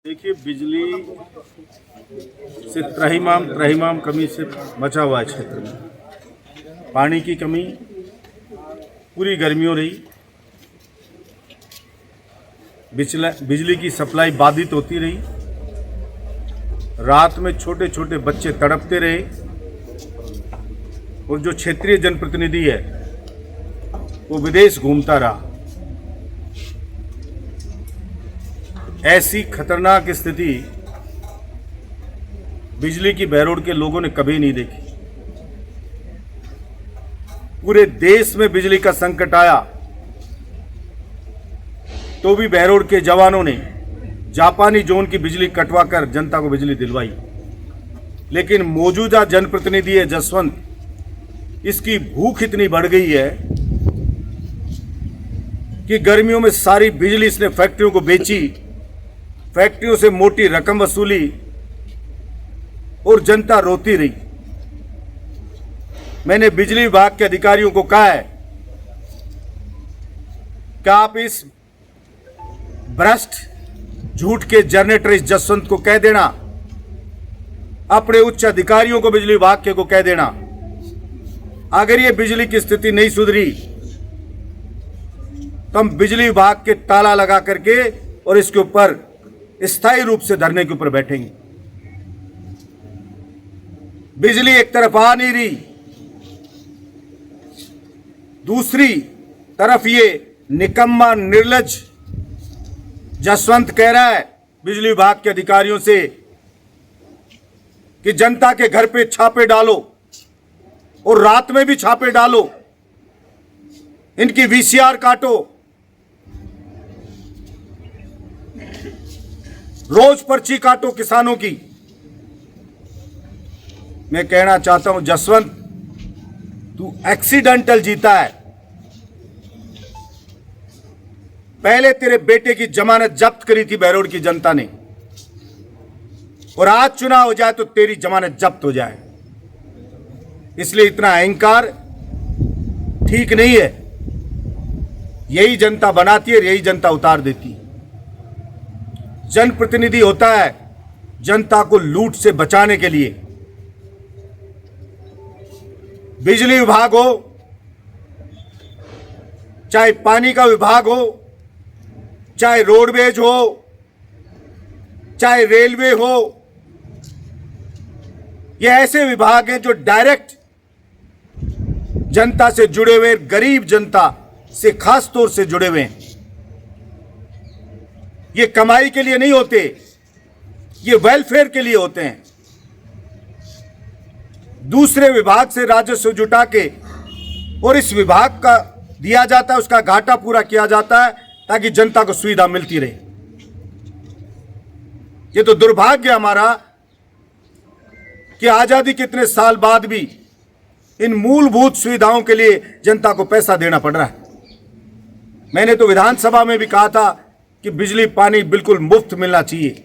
देखिए, बिजली से त्रहिमाम कमी से बचा हुआ है क्षेत्र में। पानी की कमी पूरी गर्मियों रही, बिजली की सप्लाई बाधित होती रही, रात में छोटे छोटे बच्चे तड़पते रहे और जो क्षेत्रीय जनप्रतिनिधि है वो विदेश घूमता रहा। ऐसी खतरनाक स्थिति बिजली की बहरोड के लोगों ने कभी नहीं देखी। पूरे देश में बिजली का संकट आया तो भी बहरोड के जवानों ने जापानी जोन की बिजली कटवाकर जनता को बिजली दिलवाई। लेकिन मौजूदा जनप्रतिनिधि है जसवंत, इसकी भूख इतनी बढ़ गई है कि गर्मियों में सारी बिजली इसने फैक्ट्रियों को बेची, फैक्ट्रियों से मोटी रकम वसूली और जनता रोती रही। मैंने बिजली विभाग के अधिकारियों को कहा है कि आप इस भ्रष्ट झूठ के जनरेटर इस जसवंत को कह देना, अपने उच्च अधिकारियों को बिजली विभाग के को कह देना, अगर ये बिजली की स्थिति नहीं सुधरी तो हम बिजली विभाग के ताला लगा करके और इसके ऊपर स्थायी रूप से धरने के ऊपर बैठेंगे। बिजली एक तरफ आ नहीं रही, दूसरी तरफ ये निकम्मा निर्लज जसवंत कह रहा है बिजली विभाग के अधिकारियों से कि जनता के घर पे छापे डालो और रात में भी छापे डालो, इनकी वीसीआर काटो, रोज पर्ची काटो किसानों की। मैं कहना चाहता हूं जसवंत, तू एक्सीडेंटल जीता है। पहले तेरे बेटे की जमानत जब्त करी थी बहरोड की जनता ने, और आज चुनाव हो जाए तो तेरी जमानत जब्त हो जाए। इसलिए इतना अहंकार ठीक नहीं है। यही जनता बनाती है, यही जनता उतार देती है। जनप्रतिनिधि होता है जनता को लूट से बचाने के लिए। बिजली विभाग हो, चाहे पानी का विभाग हो, चाहे रोडवेज हो, चाहे रेलवे हो, ये ऐसे विभाग हैं जो डायरेक्ट जनता से जुड़े हुए, गरीब जनता से खास तौर से जुड़े हुए हैं। ये कमाई के लिए नहीं होते, ये वेलफेयर के लिए होते हैं। दूसरे विभाग से राजस्व जुटा के और इस विभाग का दिया जाता है, उसका घाटा पूरा किया जाता है ताकि जनता को सुविधा मिलती रहे। ये तो दुर्भाग्य हमारा कि आजादी के इतने साल बाद भी इन मूलभूत सुविधाओं के लिए जनता को पैसा देना पड़ रहा है। मैंने तो विधानसभा में भी कहा था कि बिजली पानी बिल्कुल मुफ्त मिलना चाहिए,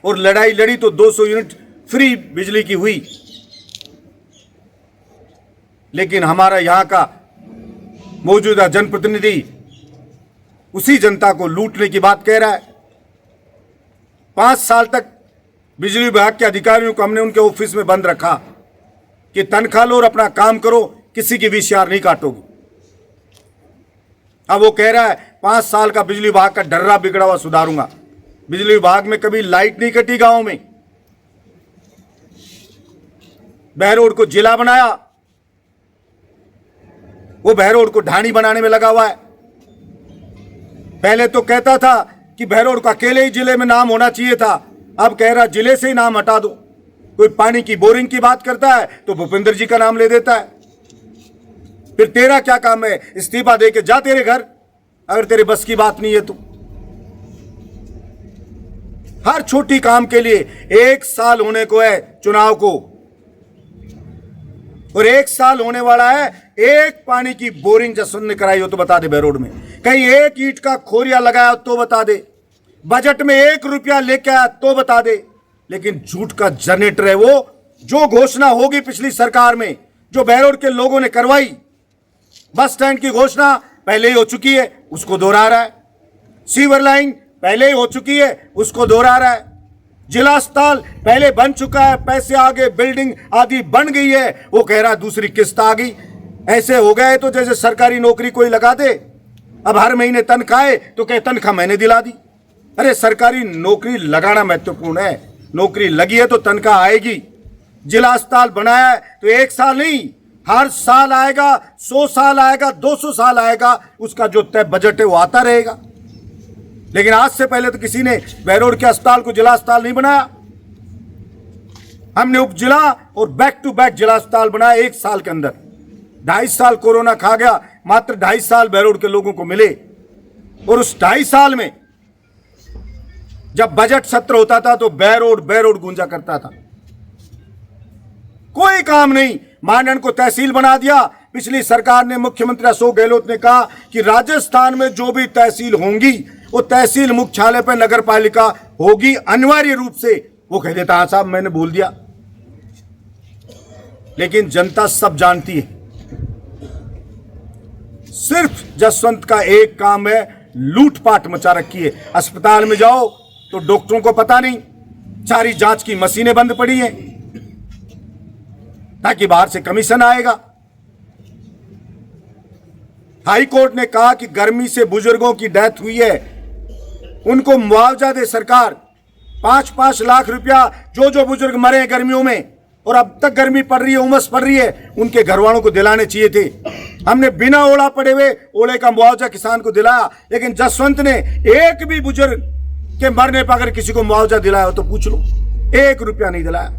और लड़ाई लड़ी तो 200 यूनिट फ्री बिजली की हुई। लेकिन हमारा यहां का मौजूदा जनप्रतिनिधि उसी जनता को लूटने की बात कह रहा है। 5 साल तक बिजली विभाग के अधिकारियों को हमने उनके ऑफिस में बंद रखा कि तनख्वाह लो और अपना काम करो, किसी की वीसीआर नहीं काटोगे। अब वो कह रहा है 5 साल का बिजली विभाग का डर्रा बिगड़ा हुआ सुधारूंगा। बिजली विभाग में कभी लाइट नहीं कटी गांव में। बहरोड को जिला बनाया, वो बहरोड को ढाणी बनाने में लगा हुआ है। पहले तो कहता था कि बहरोड का अकेले ही जिले में नाम होना चाहिए था, अब कह रहा जिले से ही नाम हटा दो। कोई पानी की बोरिंग की बात करता है तो भूपेंद्र जी का नाम ले देता है। फिर तेरा क्या काम है? इस्तीफा दे के जा तेरे घर, अगर तेरे बस की बात नहीं है तो। हर छोटी काम के लिए 1 साल होने को है चुनाव को, और 1 साल होने वाला है। एक पानी की बोरिंग जसवंत ने कराई हो तो बता दे बहरोड में, कहीं एक ईंट का खोरिया लगाया तो बता दे, बजट में 1 रुपया लेके आया तो बता दे। लेकिन झूठ का जनरेटर है वो। जो घोषणा होगी पिछली सरकार में, जो बहरोड के लोगों ने करवाई, बस स्टैंड की घोषणा पहले ही हो चुकी है, उसको दोहरा रहा है। सीवर लाइन पहले ही हो चुकी है, उसको दोहरा रहा है। जिला अस्पताल पहले बन चुका है, पैसे आ गए, बिल्डिंग आदि बन गई है, वो कह रहा है दूसरी किस्त आ गई। ऐसे हो गए तो जैसे सरकारी नौकरी कोई लगा दे, अब हर महीने तनख्वाह तो कहे तनख्वाह मैंने दिला दी। अरे सरकारी नौकरी लगाना महत्वपूर्ण है, नौकरी लगी है तो तनख्वाह आएगी। जिला अस्पताल बनाया है तो 1 साल नहीं, हर साल आएगा, 100 साल आएगा, 200 साल आएगा, उसका जो तय बजट है वो आता रहेगा। लेकिन आज से पहले तो किसी ने बहरोड के अस्पताल को जिला अस्पताल नहीं बनाया। हमने उप जिला और बैक टू बैक जिला अस्पताल बनाया 1 साल के अंदर। 2.5 साल कोरोना खा गया, मात्र 2.5 साल बहरोड के लोगों को मिले। और उस 2.5 साल में जब बजट सत्र होता था तो बहरोड गूंजा करता था। कोई काम नहीं, मानन को तहसील बना दिया। पिछली सरकार ने, मुख्यमंत्री अशोक गहलोत ने कहा कि राजस्थान में जो भी तहसील होंगी वो तहसील मुख्यालय पर नगर पालिका होगी अनिवार्य रूप से। वो कह देता हाँ साहब मैंने भूल दिया। लेकिन जनता सब जानती है, सिर्फ जसवंत का एक काम है, लूटपाट मचा रखी है। अस्पताल में जाओ तो डॉक्टरों को पता नहीं, सारी जांच की मशीनें बंद पड़ी हैं ताकि बाहर से कमीशन आएगा। हाई कोर्ट ने कहा कि गर्मी से बुजुर्गों की डेथ हुई है, उनको मुआवजा दे सरकार। 5-5 लाख रुपया जो बुजुर्ग मरे हैं गर्मियों में और अब तक गर्मी पड़ रही है, उमस पड़ रही है, उनके घर वालों को दिलाने चाहिए थे। हमने बिना ओला पड़े हुए ओले का मुआवजा किसान को दिलाया। लेकिन जसवंत ने एक भी बुजुर्ग के मरने पर अगर किसी को मुआवजा दिलाया हो तो पूछ लो, 1 रुपया नहीं दिलाया।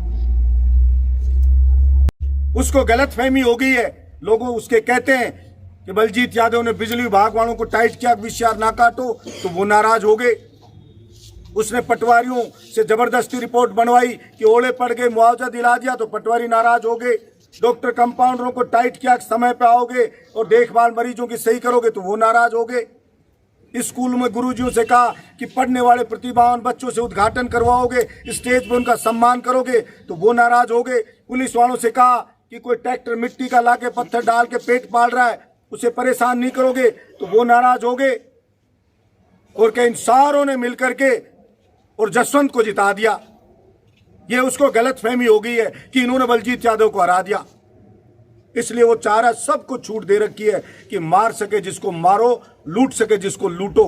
उसको गलतफहमी हो गई है, लोगों उसके कहते हैं कि बलजीत यादव ने बिजली विभाग वालों को टाइट किया, विषयार ना काटो, तो वो नाराज हो गए। उसने पटवारियों से जबरदस्ती रिपोर्ट बनवाई कि ओले पड़ गए, मुआवजा दिला दिया, तो पटवारी नाराज हो गए। डॉक्टर कंपाउंडरों को टाइट किया, समय पे आओगे और देखभाल मरीजों की सही करोगे, तो वो नाराज हो गए। स्कूल में गुरुजियों से कहा कि पढ़ने वाले प्रतिभावान बच्चों से उद्घाटन करवाओगे, स्टेज पर उनका सम्मान करोगे, तो वो नाराज हो गए। पुलिस वालों से कहा कि कोई ट्रैक्टर मिट्टी का लाके पत्थर डाल के पेट पाल रहा है, उसे परेशान नहीं करोगे, तो वो नाराज हो गए। और कई इन सारों ने मिलकर के और जसवंत को जिता दिया। ये उसको गलतफहमी हो गई है कि इन्होंने बलजीत यादव को हरा दिया, इसलिए वो चाह रहा है, सबको छूट दे रखी है कि मार सके जिसको मारो, लूट सके जिसको लूटो।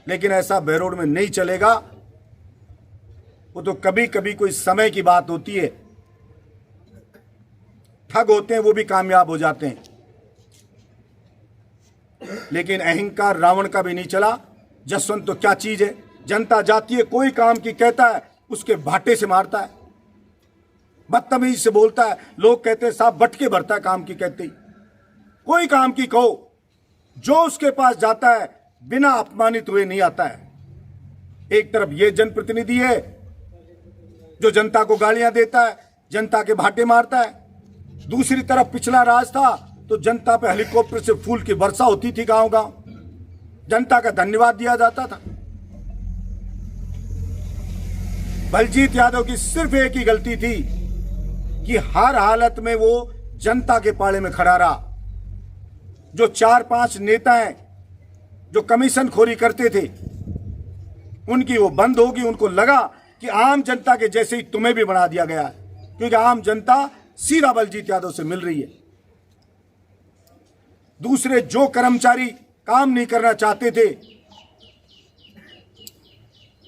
लेकिन ऐसा बहरोड में नहीं चलेगा। वो तो कभी कभी कोई समय की बात होती है, ठग होते हैं वो भी कामयाब हो जाते हैं, लेकिन अहंकार रावण का भी नहीं चला। जसवंत तो क्या चीज है, जनता जाती है, कोई काम की कहता है उसके भाटे से मारता है, बदतमीजी से बोलता है। लोग कहते हैं साहब बटके भरता है काम की कहते ही। कोई काम की कहो, जो उसके पास जाता है बिना अपमानित हुए नहीं आता है। एक तरफ ये जनप्रतिनिधि है जो जनता को गालियां देता है, जनता के भाटे मारता है। दूसरी तरफ पिछला राज था तो जनता पे हेलीकॉप्टर से फूल की वर्षा होती थी, गांव गांव जनता का धन्यवाद दिया जाता था। बलजीत यादव की सिर्फ एक ही गलती थी कि हर हालत में वो जनता के पाले में खड़ा रहा। जो 4-5 नेता हैं जो कमीशन खोरी करते थे, उनकी वो बंद होगी। उनको लगा कि आम जनता के जैसे ही तुम्हें भी बना दिया गया है, क्योंकि आम जनता सीधा बलजीत यादव से मिल रही है। दूसरे जो कर्मचारी काम नहीं करना चाहते थे,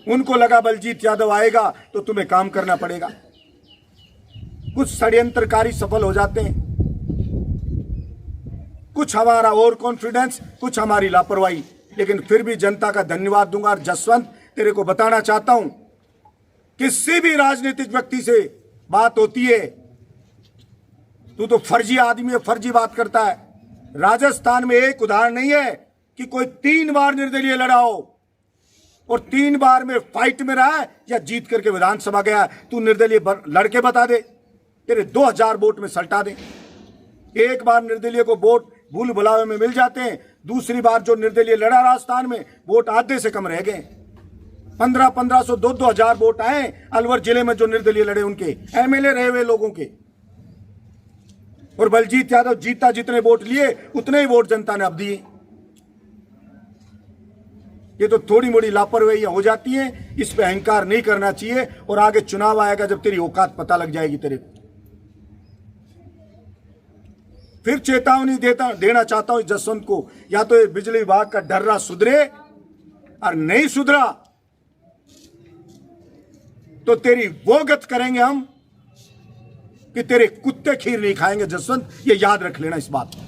उनको लगा बलजीत यादव आएगा तो तुम्हें काम करना पड़ेगा। कुछ षड्यंत्रकारी सफल हो जाते हैं, कुछ हमारा ओवर कॉन्फिडेंस, कुछ हमारी लापरवाही, लेकिन फिर भी जनता का धन्यवाद दूंगा। और जसवंत, तेरे को बताना चाहता हूं, किसी भी राजनीतिक व्यक्ति से बात होती है, तू तो फर्जी आदमी है, फर्जी बात करता है। राजस्थान में एक उदाहरण नहीं है कि कोई 3 बार निर्दलीय लड़ा हो और 3 बार में फाइट में रहा है या जीत करके विधानसभा गया है। तू निर्दलीय लड़के बता दे, तेरे 2000 वोट में सल्टा दे। एक बार निर्दलीय को वोट भूल भुलावे में मिल जाते हैं, दूसरी बार जो निर्दलीय लड़ा राजस्थान में, वोट आधे से कम रह गए। 1500 2-2000 वोट आए अलवर जिले में जो निर्दलीय लड़े, उनके एमएलए रहे हुए लोगों के। और बलजीत यादव जीता, जितने वोट लिए उतने ही वोट जनता ने अब दिए। ये तो थोड़ी मोड़ी लापरवाही हो जाती है, इस पे अहंकार नहीं करना चाहिए। और आगे चुनाव आएगा जब तेरी औकात पता लग जाएगी तेरे को। फिर चेतावनी देना चाहता हूं जसवंत को, या तो ये बिजली विभाग का डर्रा सुधरे, और नहीं सुधरा तो तेरी वो गत करेंगे हम कि तेरे कुत्ते खीर नहीं खाएंगे जसवंत, ये याद रख लेना इस बात को।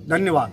धन्यवाद।